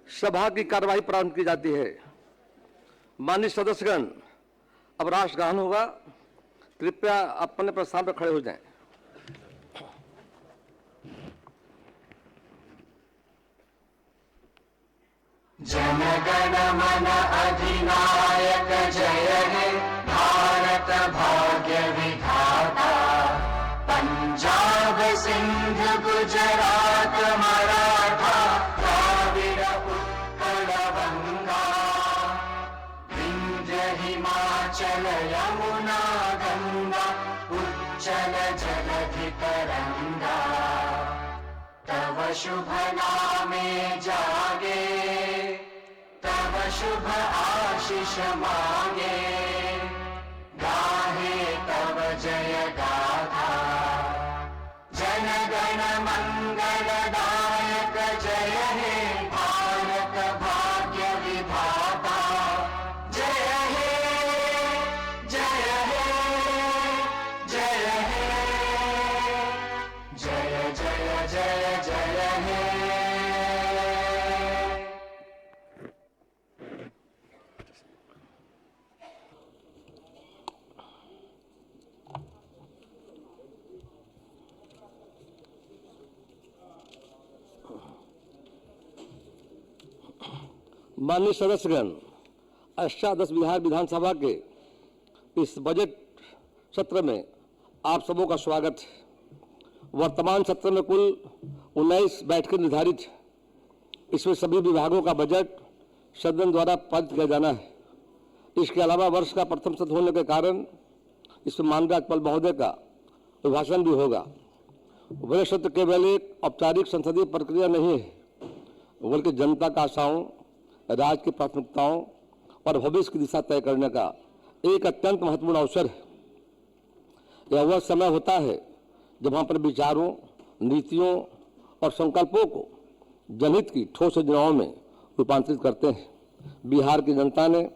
सभा की कार्यवाही प्रारंभ की जाती है। माननीय सदस्यगण, अब राष्ट्रगान होगा। कृपया अपने प्रस्थान पर खड़े हो जाएं। जन गण मन अधिनायक जय हे भारत भाग्य विधाता। पंजाब सिंध गुजरात मराठा द्राविड़ उत्कल गंगा। विंध्य हिमाचल यमुना गंगा उच्चल जलधि तरंगा। तव शुभ नामे जागे, तव शुभ आशीष मांगे। गाहे तव जय गाथा, जन गण मंगल दायक जय हे भारत भाग्य विधाता। जय हे जय हे जय हे जय जय जय जय हे। माननीय सदस्यगण, अष्टादश बिहार विधानसभा के इस बजट सत्र में आप सबों का स्वागत है। वर्तमान सत्र में कुल 19 बैठकें निर्धारित है। इसमें सभी विभागों का बजट सदन द्वारा पारित किया जाना है। इसके अलावा वर्ष का प्रथम सत्र होने के कारण इसमें माननीय राज्यपाल महोदय का अभिभाषण भी होगा। बजट सत्र केवल एक औपचारिक संसदीय प्रक्रिया नहीं है, बल्कि जनता का आशाओं, राज्य की प्राथमिकताओं और भविष्य की दिशा तय करने का एक अत्यंत महत्वपूर्ण अवसर है। यह वह समय होता है जब हम अपने विचारों, नीतियों और संकल्पों को जनहित की ठोस योजनाओं में रूपांतरित करते हैं। बिहार की जनता ने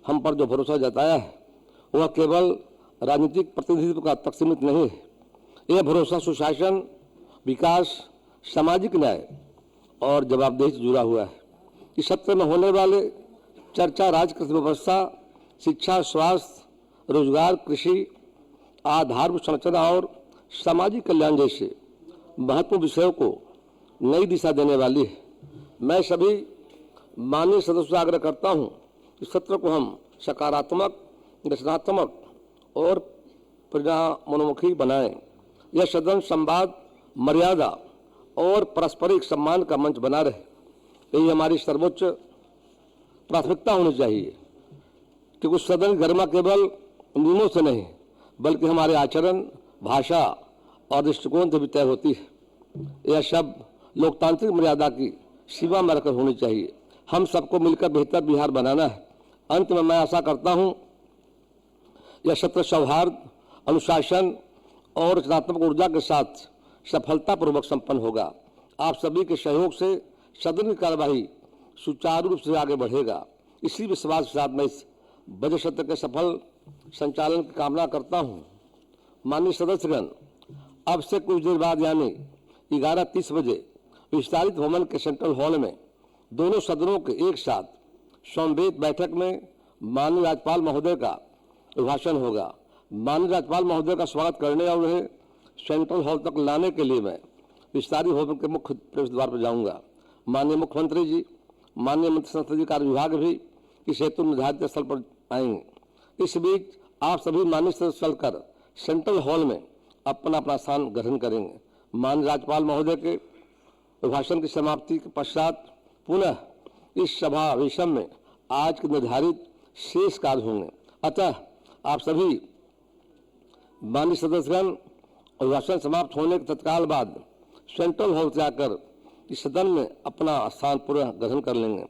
हम पर जो भरोसा जताया है वह केवल राजनीतिक प्रतिनिधित्व तक सीमित नहीं है। यह भरोसा सुशासन, विकास, सामाजिक न्याय और जवाबदेही से जुड़ा हुआ है। इस सत्र में होने वाले चर्चा राज्य की व्यवस्था, शिक्षा, स्वास्थ्य, रोजगार, कृषि, आधारभूत संरचना और सामाजिक कल्याण जैसे महत्वपूर्ण विषयों को नई दिशा देने वाली है। मैं सभी माननीय सदस्यों से आग्रह करता हूं कि सत्र को हम सकारात्मक, रचनात्मक और परिणामोन्मुखी बनाएं। यह सदन संवाद, मर्यादा और पारस्परिक सम्मान का मंच बना रहे। यही हमारी सर्वोच्च प्राथमिकता होनी चाहिए कि उस सदन की गरिमा केवल नियमों से नहीं बल्कि हमारे आचरण, भाषा और दृष्टिकोण से भी तय होती है। यह सब लोकतांत्रिक मर्यादा की सीमा में रखकर होनी चाहिए। हम सबको मिलकर बेहतर बिहार बनाना है। अंत में मैं आशा करता हूं यह सत्र सौहार्द, अनुशासन और रचनात्मक ऊर्जा के साथ सफलतापूर्वक संपन्न होगा। आप सभी के सहयोग से सदन की कार्यवाही सुचारू रूप से आगे बढ़ेगा। इसी विश्वास के साथ मैं इस बजट सत्र के सफल संचालन की कामना करता हूं। माननीय सदस्यगण, अब से कुछ देर बाद यानी 11:30 बजे विस्तारित भवन के सेंट्रल हॉल में दोनों सदनों के एक साथ समवेत बैठक में माननीय राज्यपाल महोदय का अभिभाषण होगा। माननीय राज्यपाल महोदय का स्वागत करने और उन्हें सेंट्रल हॉल तक लाने के लिए मैं विस्तारित भवन के मुख्य प्रवेश द्वार पर जाऊंगा। माननीय मुख्यमंत्री जी, माननीय मंत्री संसदीय कार्य विभाग भी इस हेतु निर्धारित स्थल पर आएंगे। इस बीच आप सभी माननीय सदस्य चलकर सेंट्रल हॉल में अपना अपना स्थान ग्रहण करेंगे। माननीय राज्यपाल महोदय के अभिभाषण की समाप्ति के पश्चात पुनः इस सभा विषम में आज के निर्धारित शेष कार्य होंगे। अतः आप सभी माननीय सदस्यगण अभिभाषण समाप्त होने के तत्काल बाद सेंट्रल हॉल से आकर इस सदन में अपना स्थान पुनः ग्रहण कर लेंगे।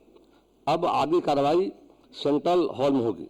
अब आगे कार्रवाई सेंट्रल हॉल में होगी।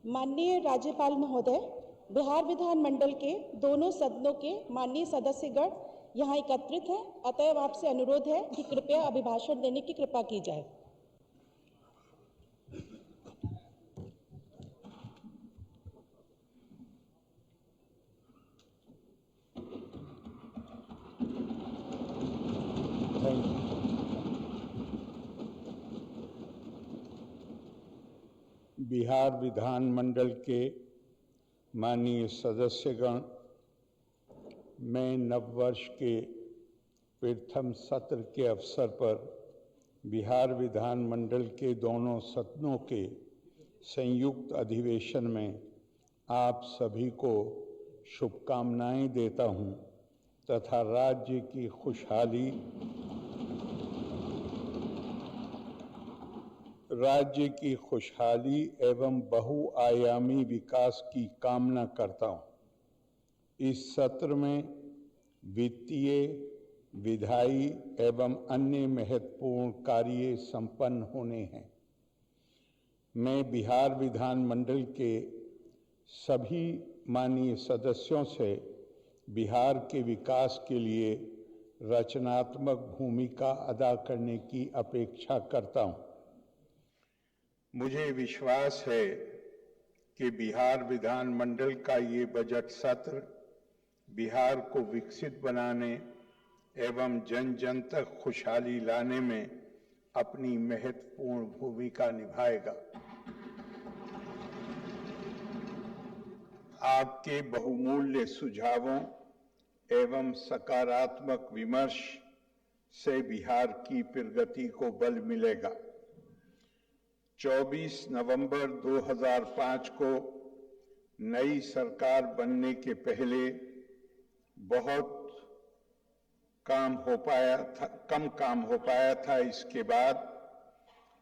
माननीय राज्यपाल महोदय, बिहार विधानमंडल के दोनों सदनों के माननीय सदस्यगण यहाँ एकत्रित हैं, अतएव आपसे अनुरोध है कि कृपया अभिभाषण देने की कृपा की जाए। बिहार विधानमंडल के माननीय सदस्यगण, मैं नववर्ष के प्रथम सत्र के अवसर पर बिहार विधानमंडल के दोनों सदनों के संयुक्त अधिवेशन में आप सभी को शुभकामनाएं देता हूं तथा राज्य की खुशहाली एवं बहुआयामी विकास की कामना करता हूं। इस सत्र में वित्तीय, विधायी एवं अन्य महत्वपूर्ण कार्य संपन्न होने हैं। मैं बिहार विधानमंडल के सभी माननीय सदस्यों से बिहार के विकास के लिए रचनात्मक भूमिका अदा करने की अपेक्षा करता हूं। मुझे विश्वास है कि बिहार विधानमंडल का ये बजट सत्र बिहार को विकसित बनाने एवं जन जन तक खुशहाली लाने में अपनी महत्वपूर्ण भूमिका निभाएगा। आपके बहुमूल्य सुझावों एवं सकारात्मक विमर्श से बिहार की प्रगति को बल मिलेगा। 24 नवंबर 2005 को नई सरकार बनने के पहले बहुत कम काम हो पाया था। इसके बाद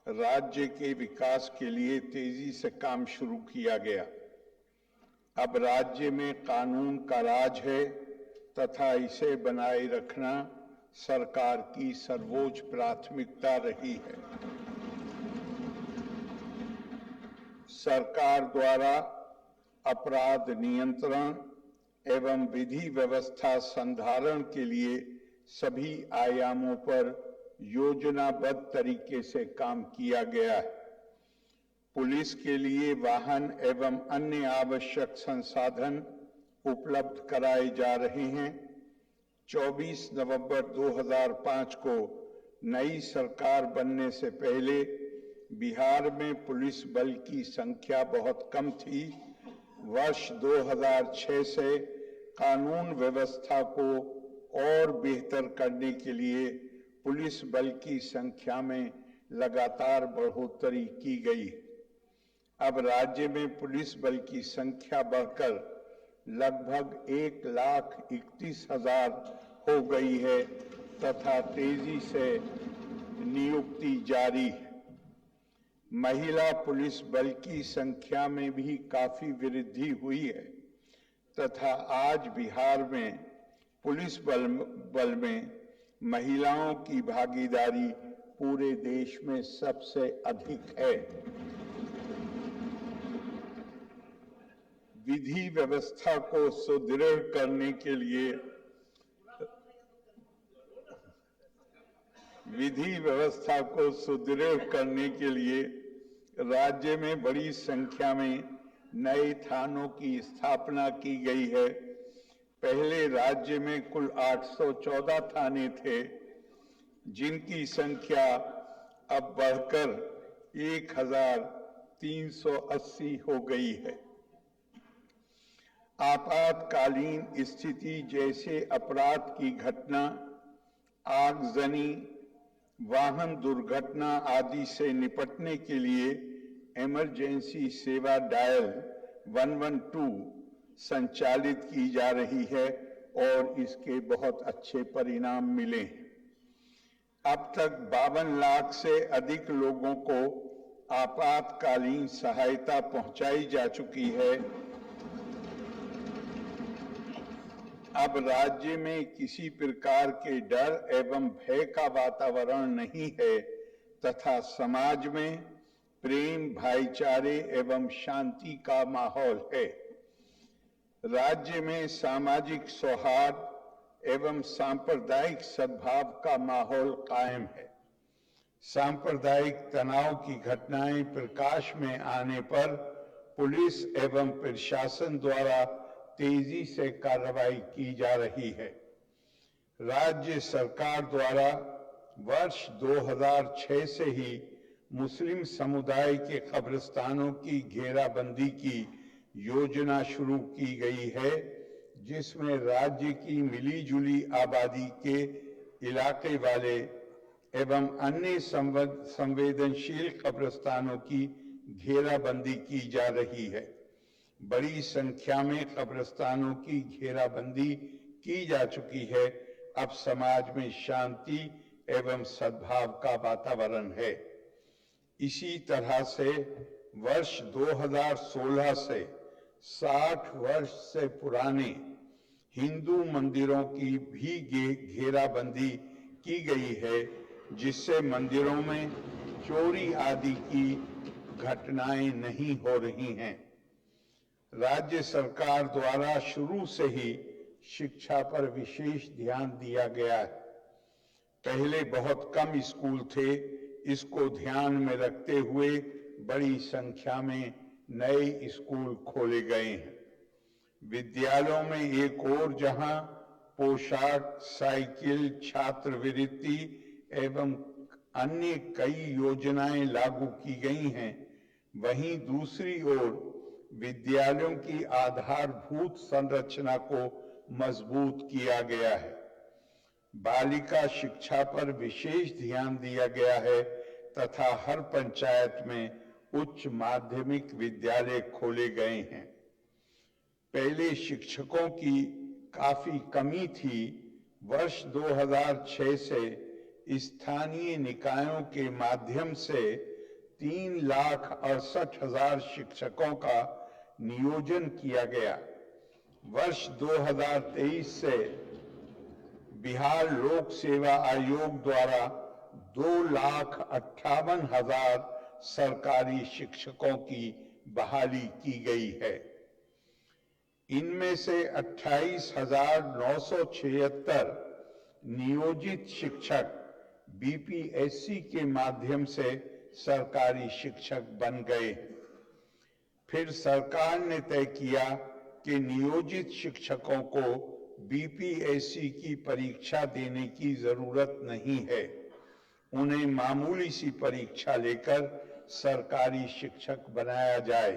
राज्य के विकास के लिए तेजी से काम शुरू किया गया। अब राज्य में कानून का राज है तथा इसे बनाए रखना सरकार की सर्वोच्च प्राथमिकता रही है। सरकार द्वारा अपराध नियंत्रण एवं विधि व्यवस्था संधारण के लिए सभी आयामों पर योजनाबद्ध तरीके से काम किया गया है। पुलिस के लिए वाहन एवं अन्य आवश्यक संसाधन उपलब्ध कराए जा रहे हैं। 24 नवंबर 2005 को नई सरकार बनने से पहले बिहार में पुलिस बल की संख्या बहुत कम थी। वर्ष 2006 से कानून व्यवस्था को और बेहतर करने के लिए पुलिस बल की संख्या में लगातार बढ़ोतरी की गई। अब राज्य में पुलिस बल की संख्या बढ़कर लगभग 1,31,000 हो गई है तथा तेजी से नियुक्ति जारी है। महिला पुलिस बल की संख्या में भी काफी वृद्धि हुई है तथा आज बिहार में पुलिस बल में महिलाओं की भागीदारी पूरे देश में सबसे अधिक है। विधि व्यवस्था को सुदृढ़ करने के लिए राज्य में बड़ी संख्या में नए थानों की स्थापना की गई है। पहले राज्य में कुल 814 थाने थे, जिनकी संख्या अब बढ़कर 1,380 हो गई है। आपातकालीन स्थिति जैसे अपराध की घटना, आगजनी, वाहन दुर्घटना आदि से निपटने के लिए इमरजेंसी सेवा डायल 112 संचालित की जा रही है और इसके बहुत अच्छे परिणाम मिले। अब तक 52 लाख से अधिक लोगों को आपातकालीन सहायता पहुंचाई जा चुकी है। अब राज्य में किसी प्रकार के डर एवं भय का वातावरण नहीं है तथा समाज में प्रेम, भाईचारे एवं शांति का माहौल है। राज्य में सामाजिक सौहार्द एवं सांप्रदायिक सद्भाव का माहौल कायम है। सांप्रदायिक तनाव की घटनाएं प्रकाश में आने पर पुलिस एवं प्रशासन द्वारा तेजी से कार्रवाई की जा रही है। राज्य सरकार द्वारा वर्ष 2006 से ही मुस्लिम समुदाय के कब्रिस्तानों की घेराबंदी की योजना शुरू की गई है, जिसमें राज्य की मिली-जुली आबादी के इलाके वाले एवं अन्य संवेदनशील कब्रिस्तानों की घेराबंदी की जा रही है। बड़ी संख्या में कब्रिस्तानों की घेराबंदी की जा चुकी है। अब समाज में शांति एवं सद्भाव का वातावरण है। इसी तरह से वर्ष 2016 से 60 वर्ष से पुराने हिंदू मंदिरों की भी घेराबंदी की गई है, जिससे मंदिरों में चोरी आदि की घटनाएं नहीं हो रही हैं। राज्य सरकार द्वारा शुरू से ही शिक्षा पर विशेष ध्यान दिया गया है। पहले बहुत कम स्कूल थे, इसको ध्यान में रखते हुए बड़ी संख्या में नए स्कूल खोले गए हैं। विद्यालयों में एक और जहां पोशाक, साइकिल, छात्रवृत्ति एवं अन्य कई योजनाएं लागू की गई हैं, वहीं दूसरी ओर विद्यालयों की आधारभूत संरचना को मजबूत किया गया है। बालिका शिक्षा पर विशेष ध्यान दिया गया है तथा हर पंचायत में उच्च माध्यमिक विद्यालय खोले गए हैं। पहले शिक्षकों की काफी कमी थी। वर्ष 2006 से स्थानीय निकायों के माध्यम से 3,68,000 शिक्षकों का नियोजन किया गया। वर्ष 2023 से बिहार लोक सेवा आयोग द्वारा 2,58,000 सरकारी शिक्षकों की बहाली की गई है। इनमें से 28,976 नियोजित शिक्षक बीपीएससी के माध्यम से सरकारी शिक्षक बन गए। फिर सरकार ने तय किया कि नियोजित शिक्षकों को बीपीएससी की परीक्षा देने की जरूरत नहीं है। उन्हें मामूली सी परीक्षा लेकर सरकारी शिक्षक बनाया जाए।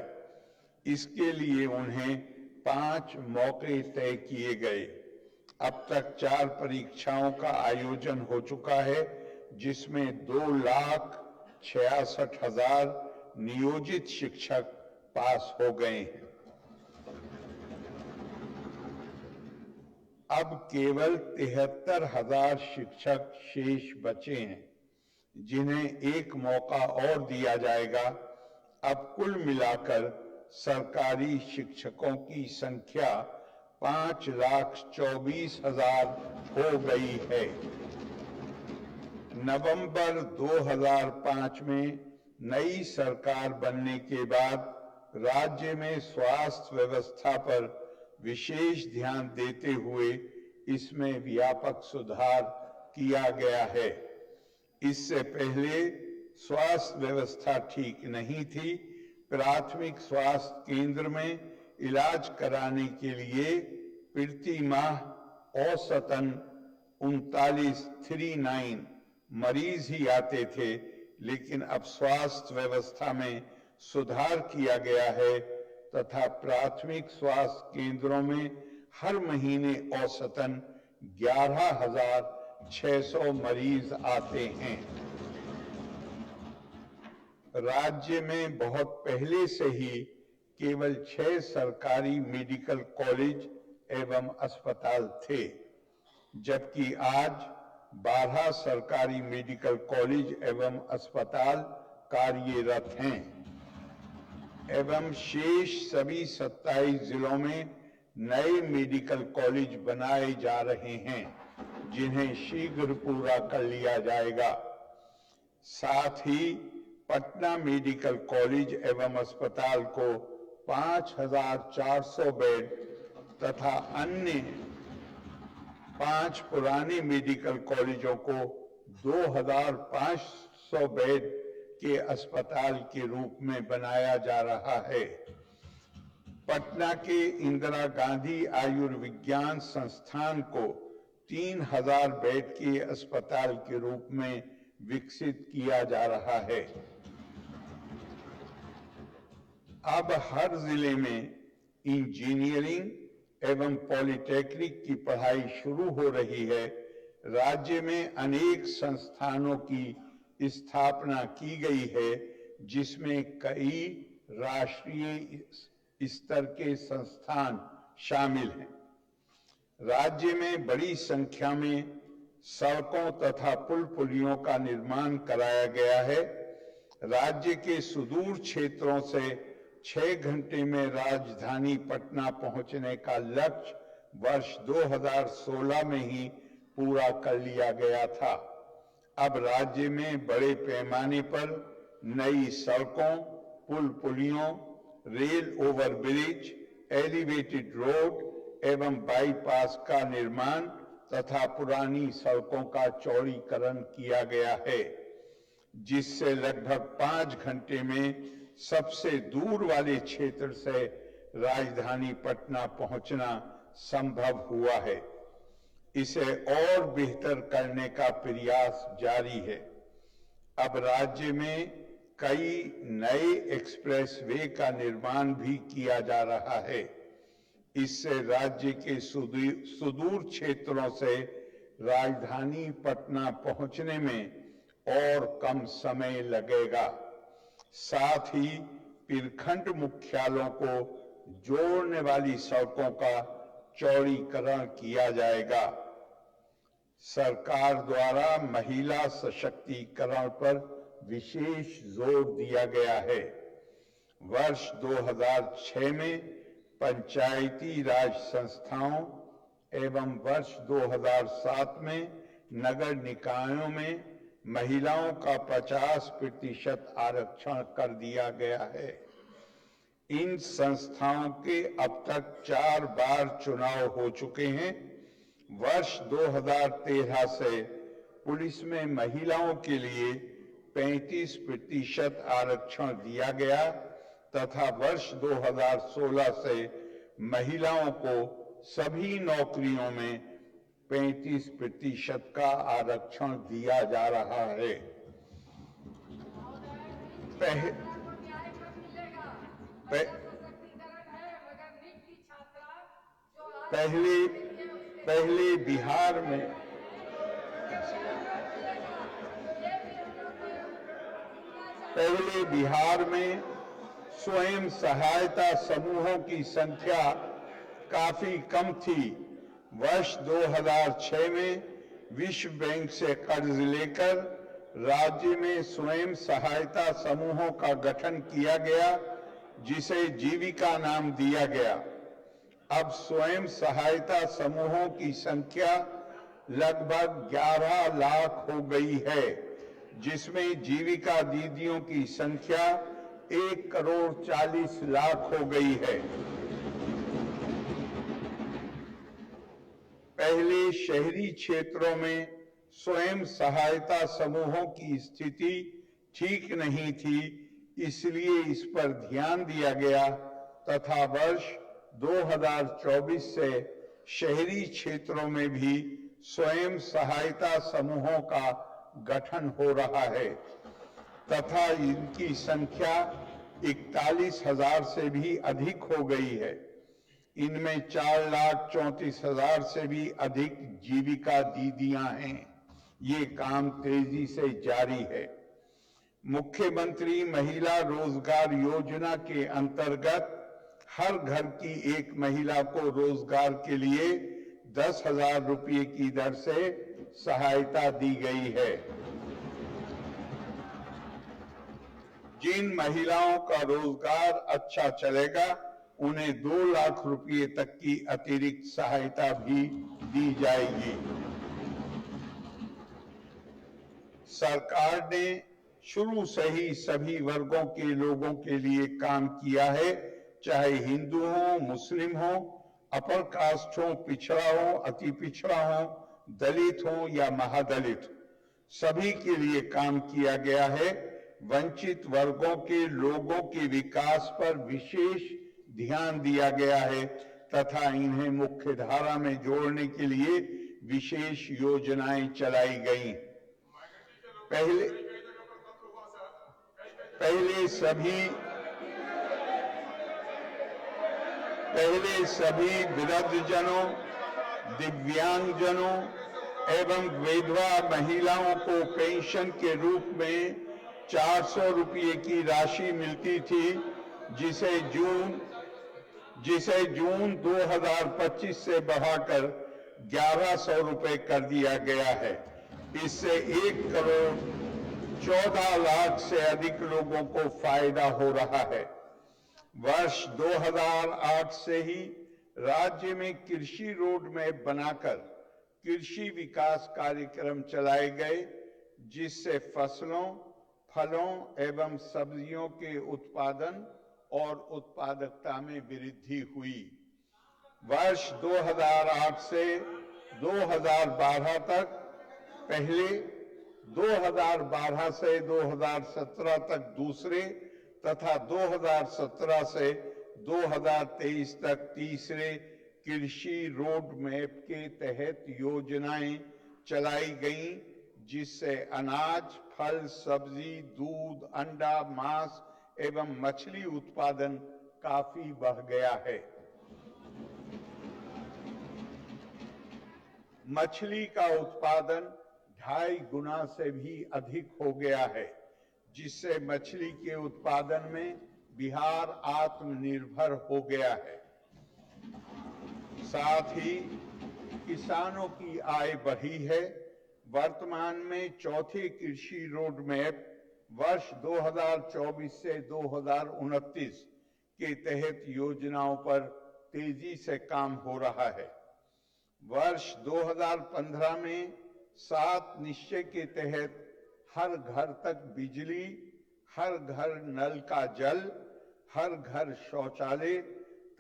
इसके लिए उन्हें 5 मौके तय किए गए। अब तक 4 परीक्षाओं का आयोजन हो चुका है, जिसमें 2,66,000 नियोजित शिक्षक पास हो गए हैं। अब केवल 73,000 शिक्षक शेष बचे हैं, जिन्हें एक मौका और दिया जाएगा। अब कुल मिलाकर सरकारी शिक्षकों की संख्या 5,24,000 हो गई है। नवंबर 2005 में नई सरकार बनने के बाद राज्य में स्वास्थ्य व्यवस्था पर विशेष ध्यान देते हुए इसमें व्यापक सुधार किया गया है। इससे पहले स्वास्थ्य व्यवस्था ठीक नहीं थी। प्राथमिक स्वास्थ्य केंद्र में इलाज कराने के लिए प्रति माह औसतन 39 मरीज ही आते थे, लेकिन अब स्वास्थ्य व्यवस्था में सुधार किया गया है तथा प्राथमिक स्वास्थ्य केंद्रों में हर महीने औसतन 11,600 मरीज आते हैं। राज्य में बहुत पहले से ही केवल 6 सरकारी मेडिकल कॉलेज एवं अस्पताल थे, जबकि आज 12 सरकारी मेडिकल कॉलेज एवं अस्पताल कार्यरत हैं एवं शेष सभी 27 जिलों में नए मेडिकल कॉलेज बनाए जा रहे हैं, जिन्हें शीघ्र पूरा कर लिया जाएगा। साथ ही पटना मेडिकल कॉलेज एवं अस्पताल को 5,400 बेड तथा अन्य 5 पुराने मेडिकल कॉलेजों को 2,500 बेड के अस्पताल के रूप में बनाया जा रहा है। पटना के इंदिरा गांधी आयुर्विज्ञान संस्थान को 3,000 बेड के अस्पताल के रूप में विकसित किया जा रहा है। अब हर जिले में इंजीनियरिंग एवं पॉलिटेक्निक की पढ़ाई शुरू हो रही है। राज्य में अनेक संस्थानों की स्थापना की गई है, जिसमें कई राष्ट्रीय स्तर के संस्थान शामिल हैं। राज्य में बड़ी संख्या में सड़कों तथा पुल पुलियों का निर्माण कराया गया है। राज्य के सुदूर क्षेत्रों से 6 घंटे में राजधानी पटना पहुंचने का लक्ष्य वर्ष 2016 में ही पूरा कर लिया गया था। अब राज्य में बड़े पैमाने पर नई सड़कों, पुल पुलियों, रेल ओवरब्रिज, एलिवेटेड रोड एवं बाईपास का निर्माण तथा पुरानी सड़कों का चौड़ीकरण किया गया है, जिससे लगभग 5 घंटे में सबसे दूर वाले क्षेत्र से राजधानी पटना पहुंचना संभव हुआ है। इसे और बेहतर करने का प्रयास जारी है। अब राज्य में कई नए एक्सप्रेसवे का निर्माण भी किया जा रहा है। इससे राज्य के सुदूर क्षेत्रों से राजधानी पटना पहुंचने में और कम समय लगेगा। साथ ही प्रखंड मुख्यालयों को जोड़ने वाली सड़कों का चौड़ीकरण किया जाएगा। सरकार द्वारा महिला सशक्तिकरण पर विशेष जोर दिया गया है। वर्ष 2006 में पंचायती राज संस्थाओं एवं वर्ष 2007 में नगर निकायों में महिलाओं का 50% आरक्षण कर दिया गया है। इन संस्थाओं के अब तक 4 बार चुनाव हो चुके हैं। वर्ष 2013 से पुलिस में महिलाओं के लिए 35% आरक्षण दिया गया तथा वर्ष 2016 से महिलाओं को सभी नौकरियों में 35% का आरक्षण दिया जा रहा है। पहले बिहार में स्वयं सहायता समूहों की संख्या काफी कम थी। वर्ष 2006 में विश्व बैंक से कर्ज लेकर राज्य में स्वयं सहायता समूहों का गठन किया गया, जिसे जीविका नाम दिया गया। अब स्वयं सहायता समूहों की संख्या लगभग 11 लाख हो गई है, जिसमें जीविका दीदियों की संख्या 1,40,00,000 हो गई है। पहले शहरी क्षेत्रों में स्वयं सहायता समूहों की स्थिति ठीक नहीं थी, इसलिए इस पर ध्यान दिया गया तथा वर्ष 2024 से शहरी क्षेत्रों में भी स्वयं सहायता समूहों का गठन हो रहा है तथा इनकी संख्या 41,000 से भी अधिक हो गई है। इनमें 4,34,000 से भी अधिक जीविका दीदियां हैं। ये काम तेजी से जारी है। मुख्यमंत्री महिला रोजगार योजना के अंतर्गत हर घर की एक महिला को रोजगार के लिए 10,000 रुपये की दर से सहायता दी गई है। जिन महिलाओं का रोजगार अच्छा चलेगा उन्हें 2 लाख रुपये तक की अतिरिक्त सहायता भी दी जाएगी। सरकार ने शुरू से ही सभी वर्गों के लोगों के लिए काम किया है, चाहे हिंदू हो, मुस्लिम हो, अपर कास्ट हो, पिछड़ा हो, अति पिछड़ा हो, दलित हो या महादलित हो, सभी के लिए काम किया गया है। वंचित वर्गों के लोगों के विकास पर विशेष ध्यान दिया गया है तथा इन्हें मुख्य धारा में जोड़ने के लिए विशेष योजनाएं चलाई गई। पहले सभी वृद्धजनों, दिव्यांगजनों एवं विधवा महिलाओं को पेंशन के रूप में 400 रुपये की राशि मिलती थी, जिसे जून 2025 से बढ़ाकर 1100 रुपये कर दिया गया है। इससे 1 करोड़ 14 लाख से अधिक लोगों को फायदा हो रहा है। वर्ष 2008 से ही राज्य में कृषि रोड मैप बनाकर कृषि विकास कार्यक्रम चलाए गए, जिससे फसलों, फलों एवं सब्जियों के उत्पादन और उत्पादकता में वृद्धि हुई। वर्ष 2008 से 2012 तक, पहले 2012 से 2017 तक दूसरे तथा 2017 से 2023 तक तीसरे कृषि रोड मैप के तहत योजनाएं चलाई गईं, जिससे अनाज, फल, सब्जी, दूध, अंडा, मांस एवं मछली उत्पादन काफी बढ़ गया है। मछली का उत्पादन 2.5 गुना से भी अधिक हो गया है, जिससे मछली के उत्पादन में बिहार आत्मनिर्भर हो गया है। साथ ही किसानों की आय बढ़ी है। वर्तमान में चौथे कृषि रोड मैप वर्ष 2024 से 2029 के तहत योजनाओं पर तेजी से काम हो रहा है। वर्ष 2015 में 7 निश्चय के तहत हर घर तक बिजली, हर घर नल का जल, हर घर शौचालय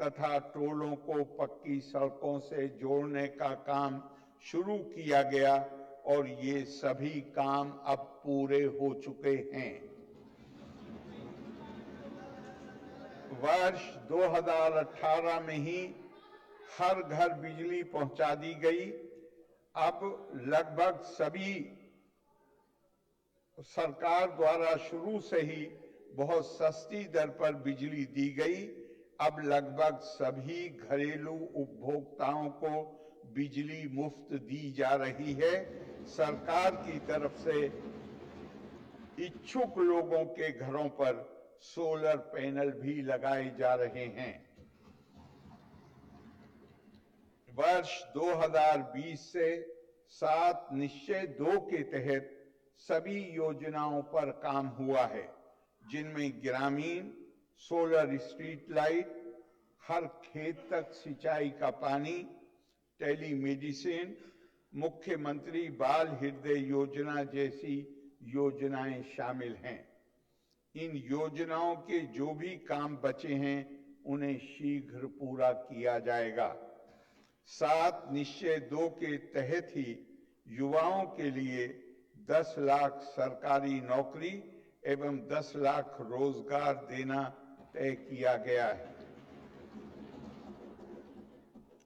तथा टोलों को पक्की सड़कों से जोड़ने का काम शुरू किया गया और ये सभी काम अब पूरे हो चुके हैं। वर्ष 2018 में ही हर घर बिजली पहुंचा दी गई। अब लगभग सभी सरकार द्वारा शुरू से ही बहुत सस्ती दर पर बिजली दी गई। अब लगभग सभी घरेलू उपभोक्ताओं को बिजली मुफ्त दी जा रही है। सरकार की तरफ से इच्छुक लोगों के घरों पर सोलर पैनल भी लगाए जा रहे हैं। वर्ष 2020 से 7 निश्चय 2 के तहत सभी योजनाओं पर काम हुआ है, जिनमें ग्रामीण सोलर स्ट्रीट लाइट, हर खेत तक सिंचाई का पानी, टेलीमेडिसिन, मुख्यमंत्री बाल हृदय योजना जैसी योजनाएं शामिल हैं। इन योजनाओं के जो भी काम बचे हैं उन्हें शीघ्र पूरा किया जाएगा। 7 निश्चय 2 के तहत ही युवाओं के लिए 10 लाख सरकारी नौकरी एवं 10 लाख रोजगार देना तय किया गया है।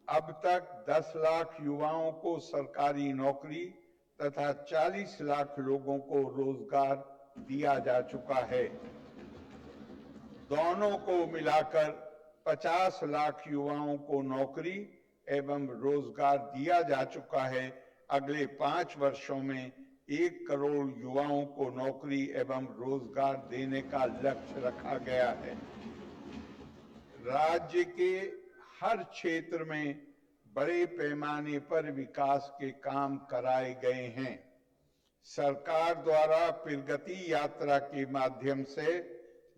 अब तक 10 लाख युवाओं को सरकारी नौकरी तथा 40 लाख लोगों को रोजगार दिया जा चुका है। दोनों को मिलाकर 50 लाख युवाओं को नौकरी एवं रोजगार दिया जा चुका है। अगले 5 वर्षों में 1 करोड़ युवाओं को नौकरी एवं रोजगार देने का लक्ष्य रखा गया है। राज्य के हर क्षेत्र में बड़े पैमाने पर विकास के काम कराए गए हैं। सरकार द्वारा प्रगति यात्रा के माध्यम से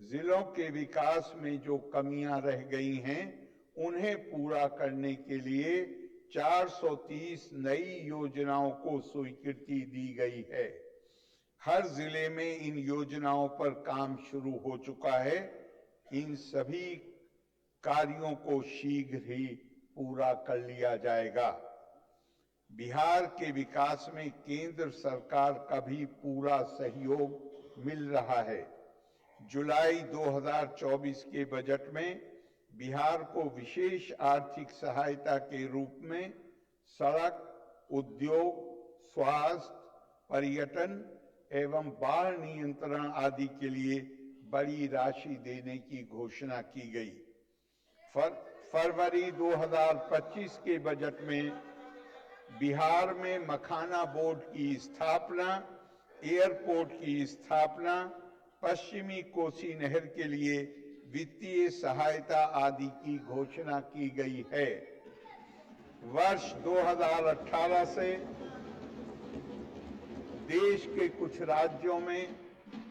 जिलों के विकास में जो कमियां रह गई हैं, उन्हें पूरा करने के लिए 430 नई योजनाओं को स्वीकृति दी गई है। हर जिले में इन योजनाओं पर काम शुरू हो चुका है। इन सभी कार्यों को शीघ्र ही पूरा कर लिया जाएगा। बिहार के विकास में केंद्र सरकार का भी पूरा सहयोग मिल रहा है। जुलाई 2024 के बजट में बिहार को विशेष आर्थिक सहायता के रूप में सड़क, उद्योग, स्वास्थ्य, पर्यटन एवं बाढ़ नियंत्रण आदि के लिए बड़ी राशि देने की घोषणा की गई। फरवरी 2025 के बजट में बिहार में मखाना बोर्ड की स्थापना, एयरपोर्ट की स्थापना, पश्चिमी कोसी नहर के लिए वित्तीय सहायता आदि की घोषणा की गई है। वर्ष 2018 से देश के कुछ राज्यों में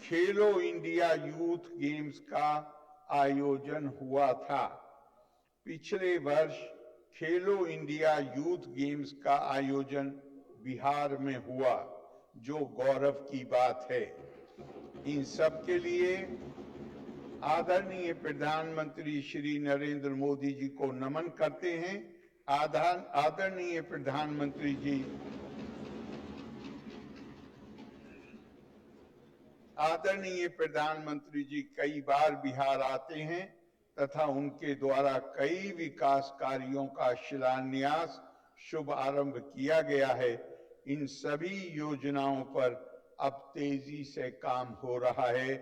खेलो इंडिया यूथ गेम्स का आयोजन हुआ था। पिछले वर्ष खेलो इंडिया यूथ गेम्स का आयोजन बिहार में हुआ, जो गौरव की बात है। इन सब के लिए आदरणीय प्रधानमंत्री श्री नरेंद्र मोदी जी को नमन करते हैं। आदरणीय प्रधानमंत्री जी कई बार बिहार आते हैं तथा उनके द्वारा कई विकास कार्यों का शिलान्यास, शुभ आरंभ किया गया है। इन सभी योजनाओं पर अब तेजी से काम हो रहा है।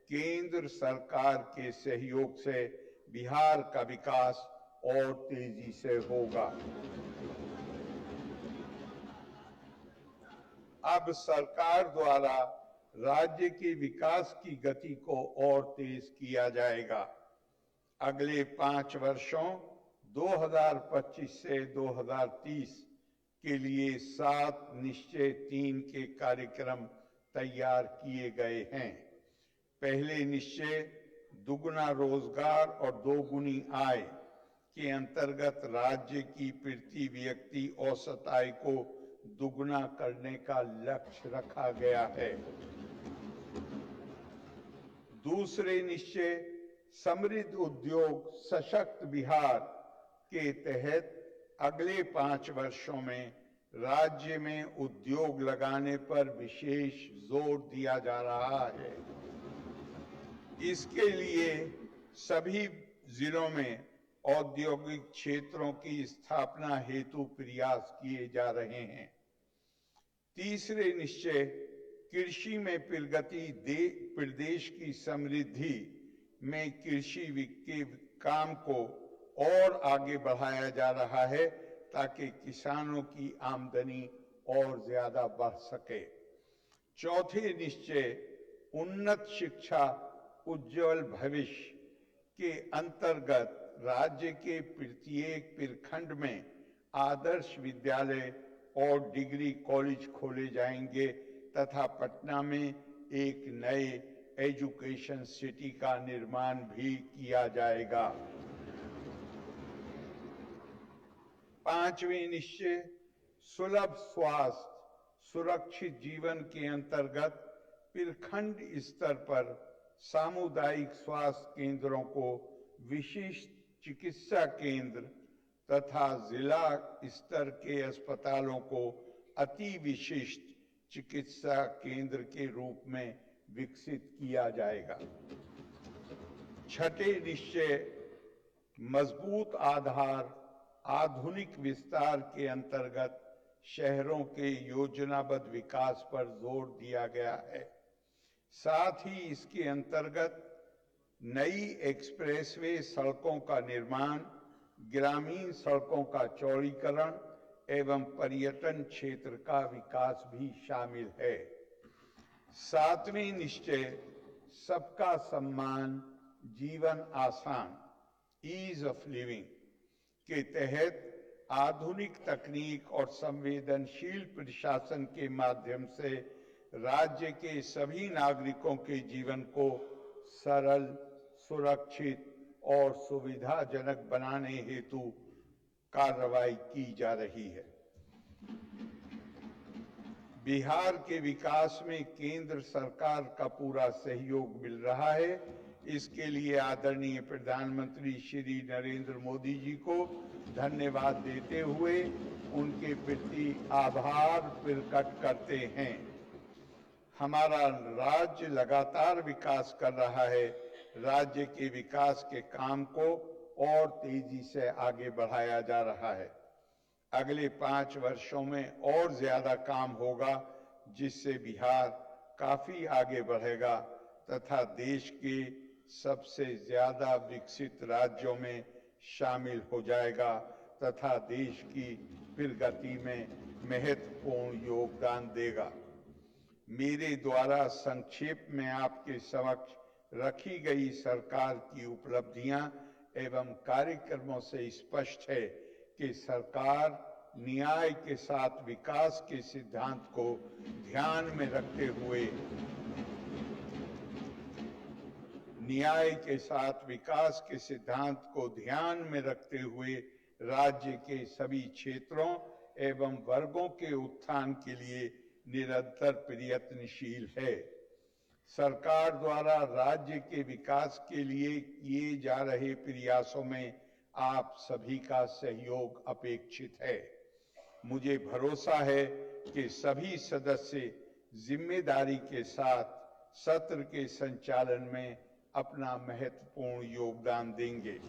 केंद्र सरकार के सहयोग से बिहार का विकास और तेजी से होगा। अब सरकार द्वारा राज्य के विकास की गति को और तेज किया जाएगा। अगले 5 वर्षों 2025 से 2030 के लिए 7 निश्चय 3 के कार्यक्रम तैयार किए गए हैं। पहले निश्चय दुगुना रोजगार और दोगुनी आय के अंतर्गत राज्य की प्रति व्यक्ति औसत आय को दुगुना करने का लक्ष्य रखा गया है। दूसरे निश्चय समृद्ध उद्योग सशक्त बिहार के तहत अगले 5 वर्षों में राज्य में उद्योग लगाने पर विशेष जोर दिया जा रहा है। इसके लिए सभी जिलों में औद्योगिक क्षेत्रों की स्थापना हेतु प्रयास किए जा रहे हैं। तीसरे निश्चय कृषि में प्रगति, प्रदेश की समृद्धि में कृषि के काम को और आगे बढ़ाया जा रहा है ताकि किसानों की आमदनी और ज्यादा बढ़ सके। चौथे निश्चय उन्नत शिक्षा, उज्जवल भविष्य के अंतर्गत राज्य के प्रत्येक प्रखंड में आदर्श विद्यालय और डिग्री कॉलेज खोले जाएंगे तथा पटना में एक नए एजुकेशन सिटी का निर्माण भी किया जाएगा। पांचवें निश्चय सुलभ स्वास्थ्य सुरक्षित जीवन के अंतर्गत प्रखंड स्तर पर सामुदायिक स्वास्थ्य केंद्रों को विशिष्ट चिकित्सा केंद्र तथा जिला स्तर के अस्पतालों को अति विशिष्ट चिकित्सा केंद्र के रूप में विकसित किया जाएगा। छठे निश्चय मजबूत आधार आधुनिक विस्तार के अंतर्गत शहरों के योजनाबद्ध विकास पर जोर दिया गया है। साथ ही इसके अंतर्गत नई एक्सप्रेसवे सड़कों का निर्माण, ग्रामीण सड़कों का चौड़ीकरण एवं पर्यटन क्षेत्र का विकास भी शामिल है। सातवें निश्चय सबका सम्मान, जीवन आसान, ईज ऑफ लिविंग के तहत आधुनिक तकनीक और संवेदनशील प्रशासन के माध्यम से राज्य के सभी नागरिकों के जीवन को सरल, सुरक्षित और सुविधाजनक बनाने हेतु कार्रवाई की जा रही है। बिहार के विकास में केंद्र सरकार का पूरा सहयोग मिल रहा है। इसके लिए आदरणीय प्रधानमंत्री श्री नरेंद्र मोदी जी को धन्यवाद देते हुए उनके प्रति आभार प्रकट करते हैं। हमारा राज्य लगातार विकास कर रहा है। राज्य के विकास के काम को और तेजी से आगे बढ़ाया जा रहा है। अगले 5 वर्षों में और ज्यादा काम होगा, जिससे बिहार काफी आगे बढ़ेगा तथा देश के सबसे ज्यादा विकसित राज्यों में शामिल हो जाएगा तथा देश की प्रगति में महत्वपूर्ण योगदान देगा। मेरे द्वारा संक्षेप में आपके समक्ष रखी गई सरकार की उपलब्धियां एवं कार्यक्रमों से स्पष्ट है कि सरकार न्याय के साथ विकास के सिद्धांत को ध्यान में रखते हुए राज्य के सभी क्षेत्रों एवं वर्गों के उत्थान के लिए निरंतर प्रयत्नशील है। सरकार द्वारा राज्य के विकास के लिए किए जा रहे प्रयासों में आप सभी का सहयोग अपेक्षित है। मुझे भरोसा है कि सभी सदस्य जिम्मेदारी के साथ सत्र के संचालन में अपना महत्वपूर्ण योगदान देंगे।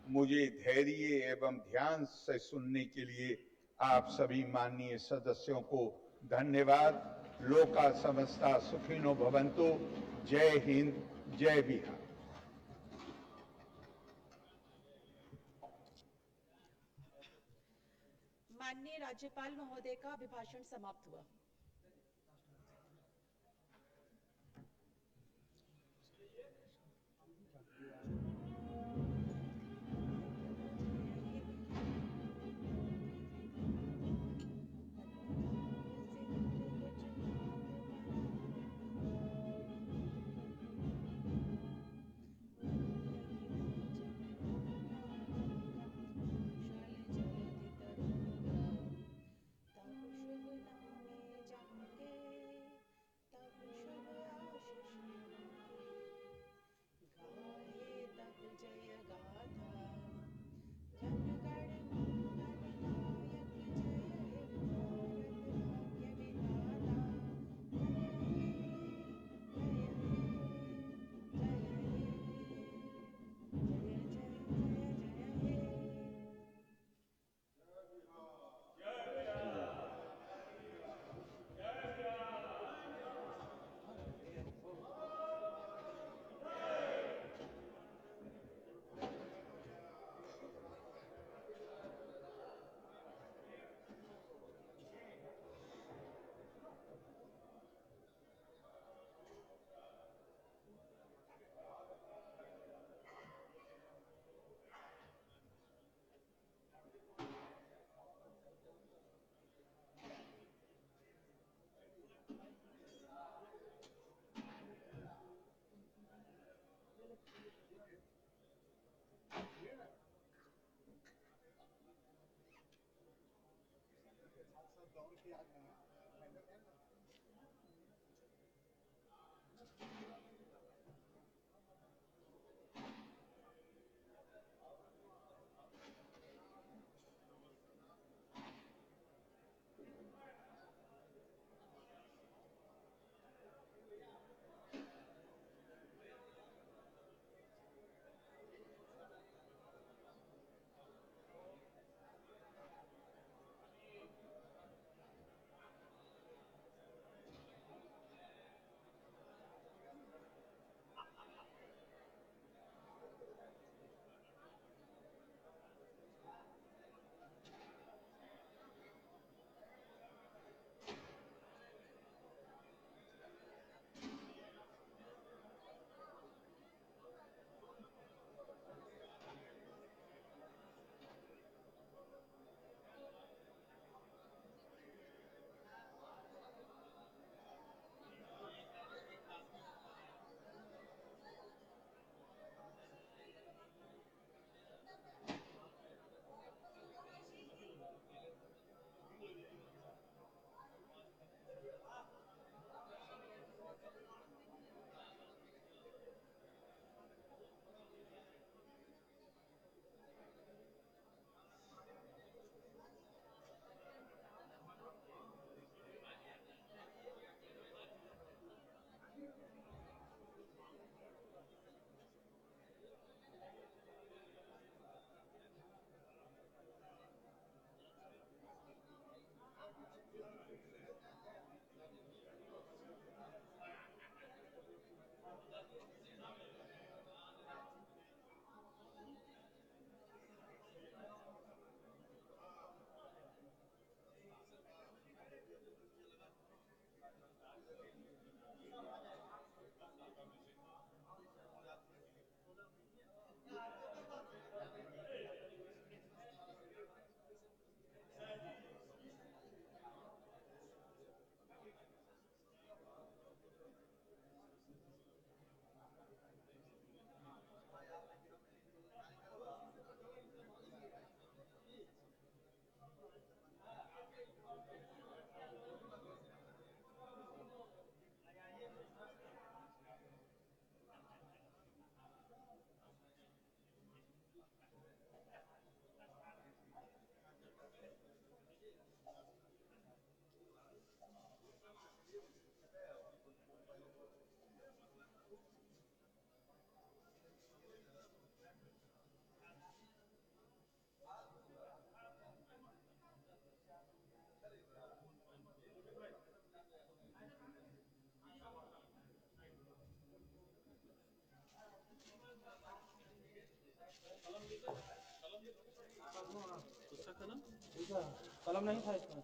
मुझे धैर्य एवं ध्यान से सुनने के लिए आप सभी माननीय सदस्यों को धन्यवाद। लोका समस्ता सुखिनो भवन्तु। जय हिंद, जय बिहार। माननीय राज्यपाल महोदय का अभिभाषण समाप्त हुआ। कलम नहीं था इसमें।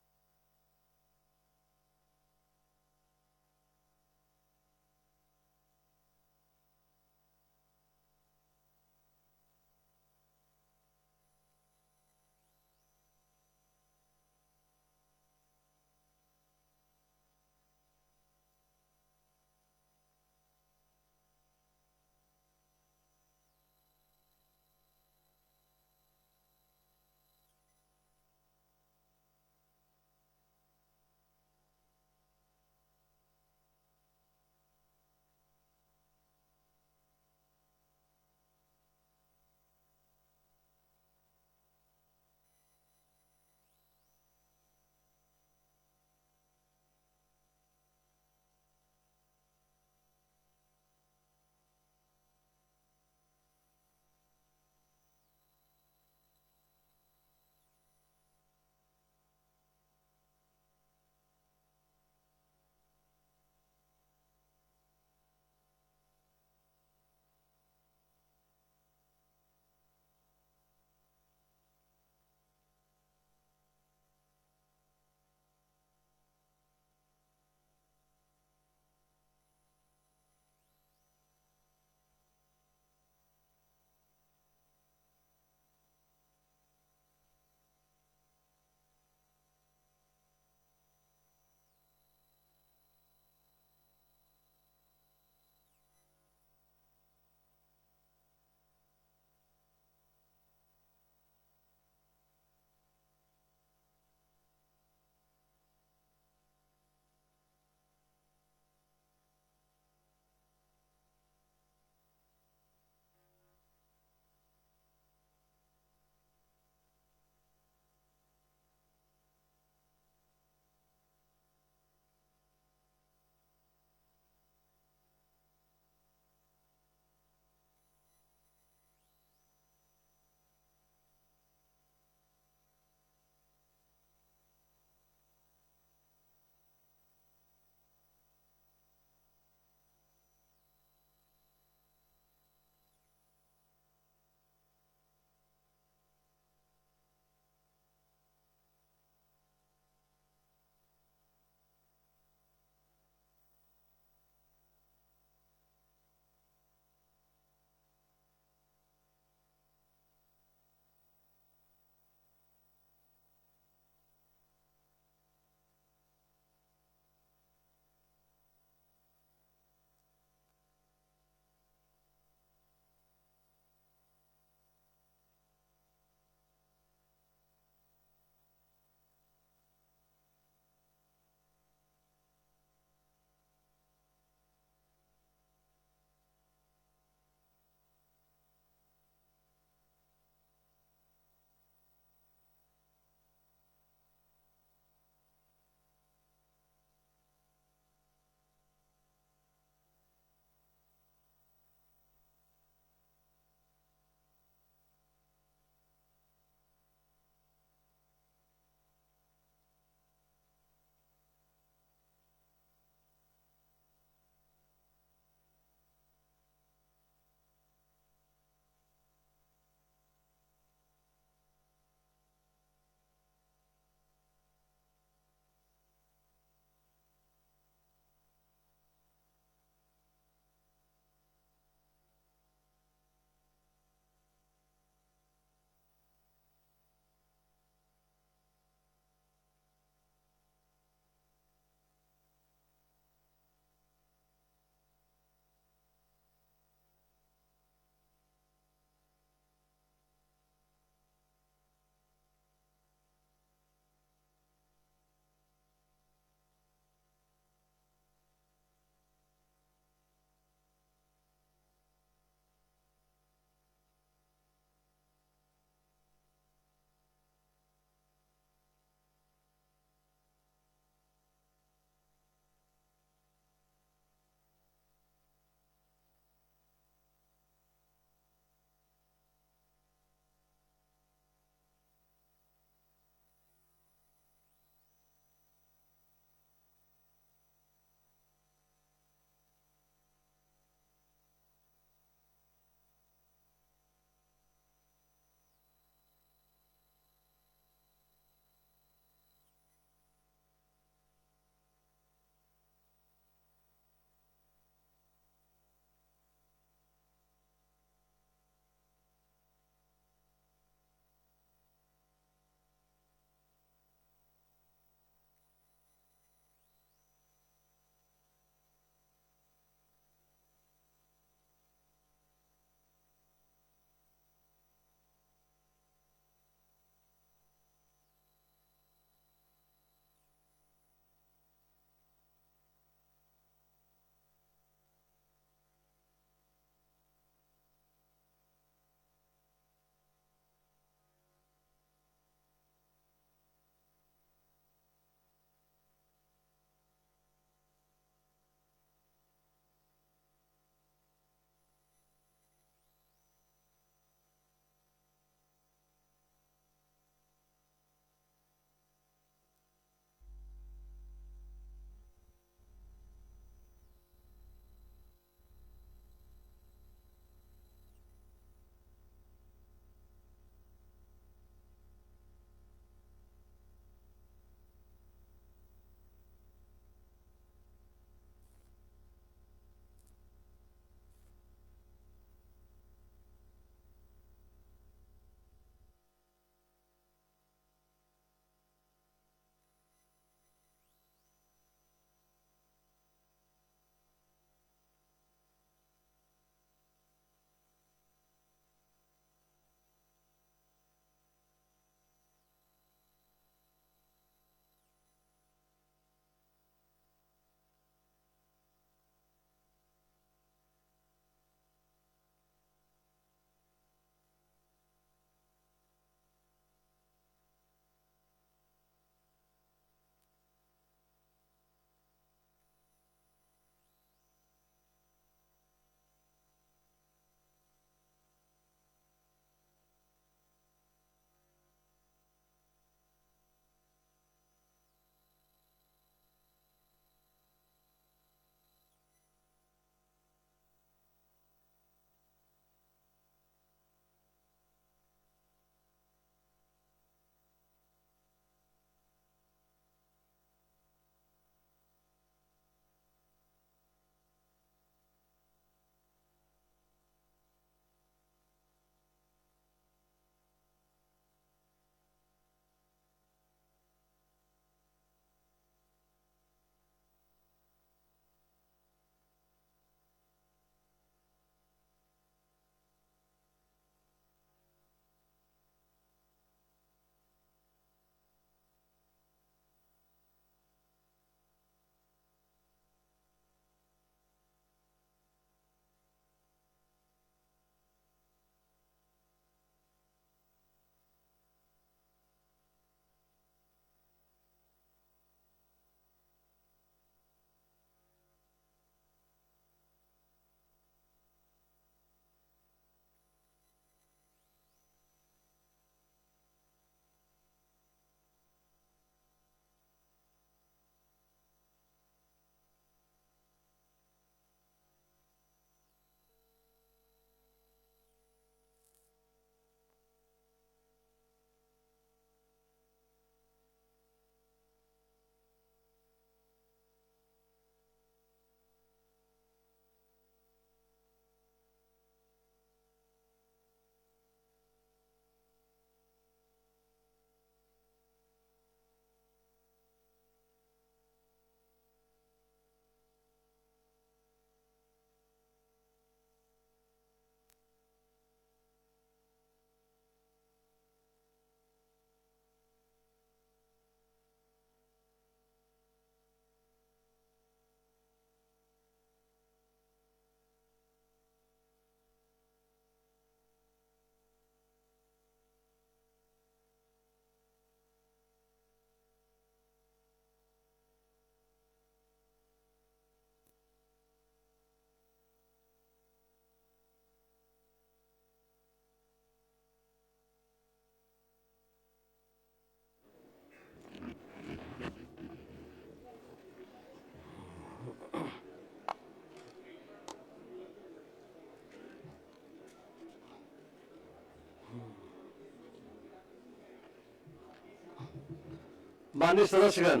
माननीय सदस्यगण,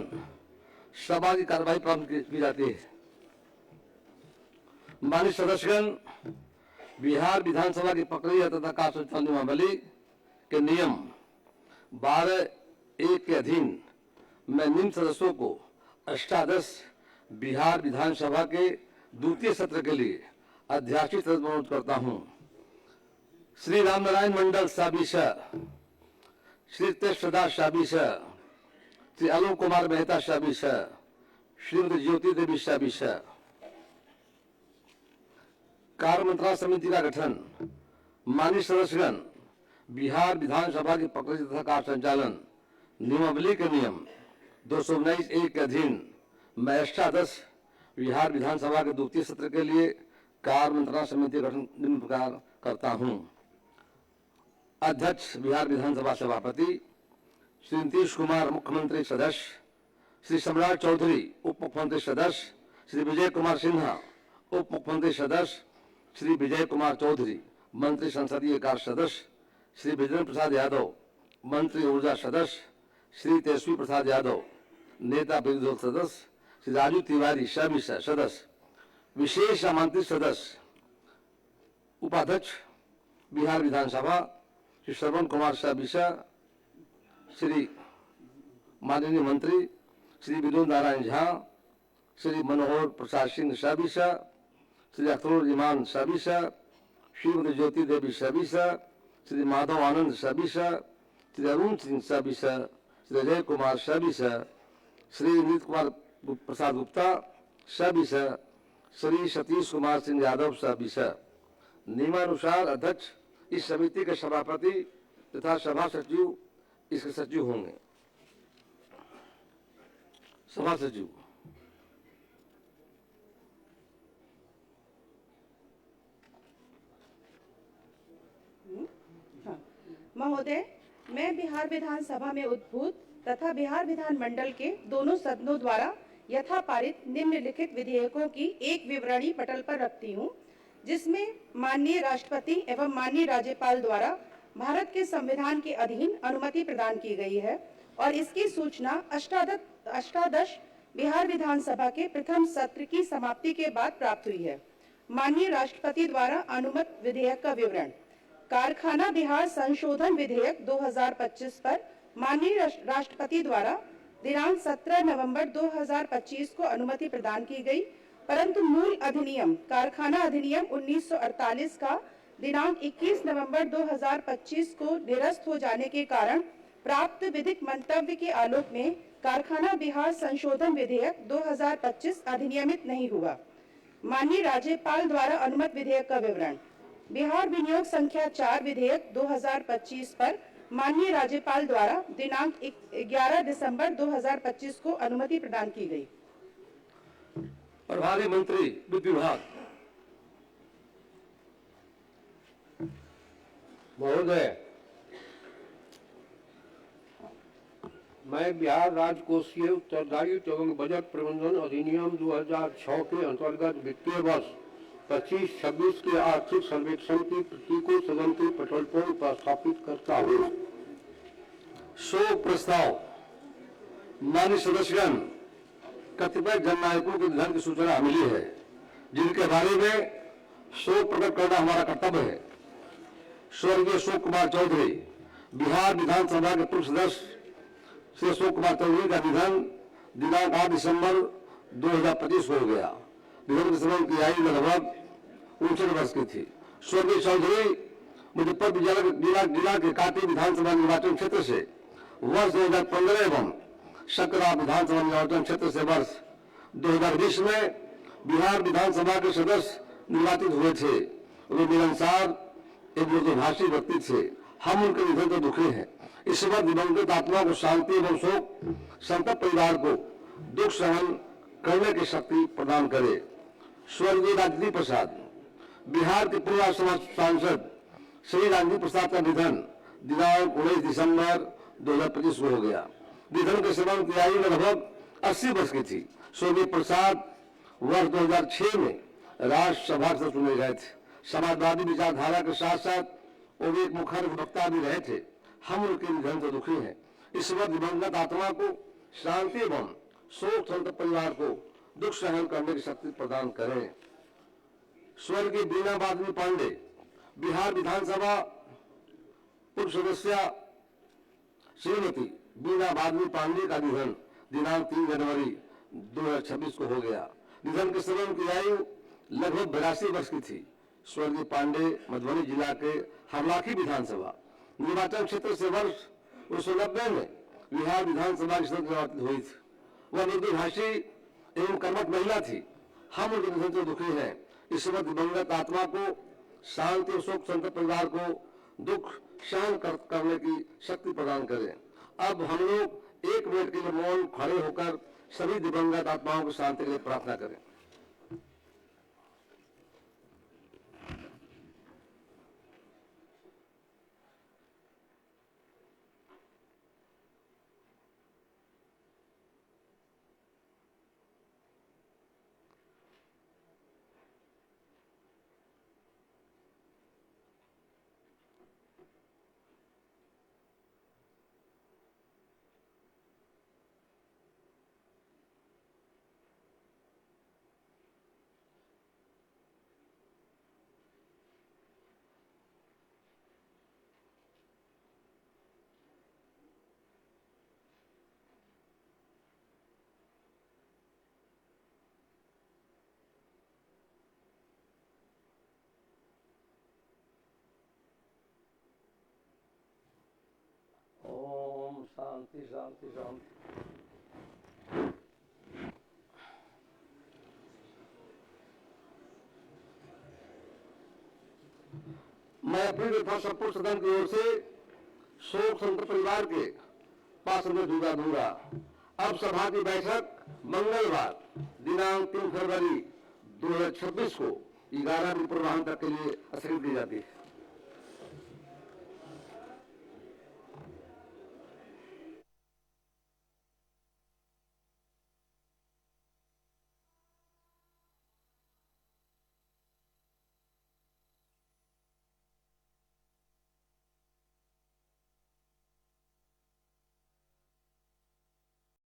सभा की कार्यवाही प्रारंभ की जाती है। माननीय सदस्यगण, बिहार विधानसभा की प्रक्रिया तथा कार्य संचालन नियमावली के नियम 12(1) के अधीन मैं निम्न सदस्यों को अष्टादश बिहार विधानसभा के द्वितीय सत्र के लिए अध्याक्षित सदस्य मनोनीत करता हूं। श्री रामनारायण मंडल साबिशा, श्री तेजप्रदास साबिशा, श्री आलोक कुमार मेहता साबिशा, श्रीमती ज्योति देवी साबिशा। कार्य मंत्रणा समिति का गठन। माननीय सदस्यगण, बिहार विधानसभा की प्रक्रिया तथा कार्य संचालन नियमावली के नियम 219(1) के अधीन मैं अष्टादश बिहार विधानसभा के द्वितीय सत्र के लिए कार्य मंत्रणा समिति का गठन निम्न प्रकार करता हूं। अध्यक्ष बिहार विधानसभा सभापति श्री नीतीश कुमार मुख्यमंत्री सदस्य, श्री सम्राट चौधरी उप मुख्यमंत्री सदस्य, श्री विजय कुमार सिन्हा उप मुख्यमंत्री सदस्य, श्री विजय कुमार चौधरी मंत्री संसदीय कार्य सदस्य, श्री विजेंद्र प्रसाद यादव मंत्री ऊर्जा सदस्य, श्री तेजस्वी प्रसाद यादव नेता विरोधी दल सदस्य, श्री राजू तिवारी समिति सदस्य, विशेष आमंत्रित सदस्य उपाध्यक्ष बिहार विधानसभा श्री श्रवण कुमार साबिशा, श्री माननीय मंत्री श्री विनोद नारायण झा, श्री मनोहर प्रसाद सिंह साबिशा, श्री अख्तरुल इमान साबिशा, श्रीमती ज्योति देवी साबिशा, श्री माधव आनंद साबिशा, श्री अरुण सिंह साबिशा, श्री अजय कुमार साबिशा, श्री नीत कुमार प्रसाद गुप्ता साबिशा, श्री सतीश कुमार सिंह यादव साबिशा। नियमानुसार अध्यक्ष इस समिति के सभापति तथा सभा सचिव इसके सचिव होंगे। सभा सचिव महोदय, मैं बिहार विधानसभा में उद्भूत तथा बिहार विधानमंडल के दोनों सदनों द्वारा यथा पारित निम्नलिखित विधेयकों की एक विवरणी पटल पर रखती हूँ, जिसमें माननीय राष्ट्रपति एवं माननीय राज्यपाल द्वारा भारत के संविधान के अधीन अनुमति प्रदान की गई है और इसकी सूचना अष्टादश बिहार विधानसभा के प्रथम सत्र की समाप्ति के बाद प्राप्त हुई है। माननीय राष्ट्रपति द्वारा अनुमत विधेयक का विवरण। कारखाना बिहार संशोधन विधेयक 2025 पर माननीय राष्ट्रपति द्वारा दिनांक 17 नवंबर 2025 को अनुमति प्रदान की गई, परंतु मूल अधिनियम कारखाना अधिनियम 1948 का दिनांक 21 नवंबर 2025 को निरस्त हो जाने के कारण प्राप्त विधिक मंतव्य के आलोक में कारखाना बिहार संशोधन विधेयक 2025 अधिनियमित नहीं हुआ। माननीय राज्यपाल द्वारा अनुमत विधेयक का विवरण। बिहार विनियोग संख्या 4 विधेयक 2025 पर माननीय राज्यपाल द्वारा दिनांक 11 दिसंबर 2025 को अनुमति प्रदान की गई। प्रभारी मंत्री वित्त विभाग। महोदय, मैं बिहार राजकोषीय उत्तरदायित्व एवं बजट प्रबंधन अधिनियम 2006 के अंतर्गत वित्तीय वर्ष 25-26 के आर्थिक सर्वेक्षण की प्रति को सदन के पटल पर उपस्थापित करता हूँ। शोक प्रस्ताव। माननीय सदस्यगण, कतिपय जननायकों के निधन की सूचना मिली है, जिनके बारे में शोक प्रकट करना हमारा कर्तव्य है। स्वर्गीय अशोक कुमार चौधरी, बिहार विधानसभा के पूर्व सदस्य श्री अशोक कुमार चौधरी का निधन दिनांक 8 दिसंबर 2025 को हो गया। निधन के समय की आयु लगभग 59 वर्ष की थी। स्वर्गीय चौधरी मुजफ्फरपुर जिला के काटी विधानसभा निर्वाचन क्षेत्र से वर्ष 2015 एवं सकरा विधानसभा निर्वाचन क्षेत्र से वर्ष 2020 में बिहार विधानसभा के सदस्य निर्वाचित हुए थे। वे मिलनसार एक मृदुभाषी व्यक्ति थे। हम उनके निधन से दुखी हैं। इस वक्त दिवंगत आत्मा को शांति एवं शोक संतप्त परिवार को दुख सहन करने की शक्ति प्रदान करे। स्वर्गीय राजनीति प्रसाद, बिहार के पूर्व सांसद श्री राजनीति प्रसाद का निधन दिनांक 19 दिसंबर 2025 को हो गया। निधन के समय की आयु लगभग 80 वर्ष की थी। स्वर्गीय प्रसाद वर्ष 2006 में राज्यसभा से चुने गए थे। समाजवादी विचारधारा के साथ साथ वो एक मुखर वक्ता भी रहे थे। हम उनके निधन से दुखी हैं। इस वक्त दिवंगत आत्मा को शांति एवं शोक संतप्त परिवार को दुख सहन करने की शक्ति प्रदान करें। स्वर्गीय बीना बादमी पांडे बिहार विधानसभा पूर्व सदस्य श्रीमती बीना बादमी पांडे का निधन दिनांक 3 जनवरी 2026 को हो गया। निधन के समय उनकी आयु लगभग 82 वर्ष की थी। स्वर्गीय पांडे मधुबनी जिला के हरलाखी विधानसभा निर्वाचन क्षेत्र से वर्ष 1990 में बिहार विधानसभा की सदस्य निर्वाचित हुई थी। वह मृदुभाषी एवं कर्मठ महिला थी। हम उनके निधन से दुखी हैं। इस वक्त दिवंगत आत्मा को शांति और शोक संतप्त परिवार को दुख सहन करने की शक्ति प्रदान करें। अब हम लोग 1 मिनट के लिए मौन खड़े होकर सभी दिवंगत आत्माओं को शांति के लिए प्रार्थना करें। ओम शांति शांति शांति। मैं अपनी तथा संपूर्ण सदन की ओर से शोक संतप्त परिवार के पास में जुदा दूंगा। अब सभा की बैठक मंगलवार दिनांक 3 फरवरी 2026 को 11 बजे पूर्वाह्न तक के लिए स्थगित की जाती है।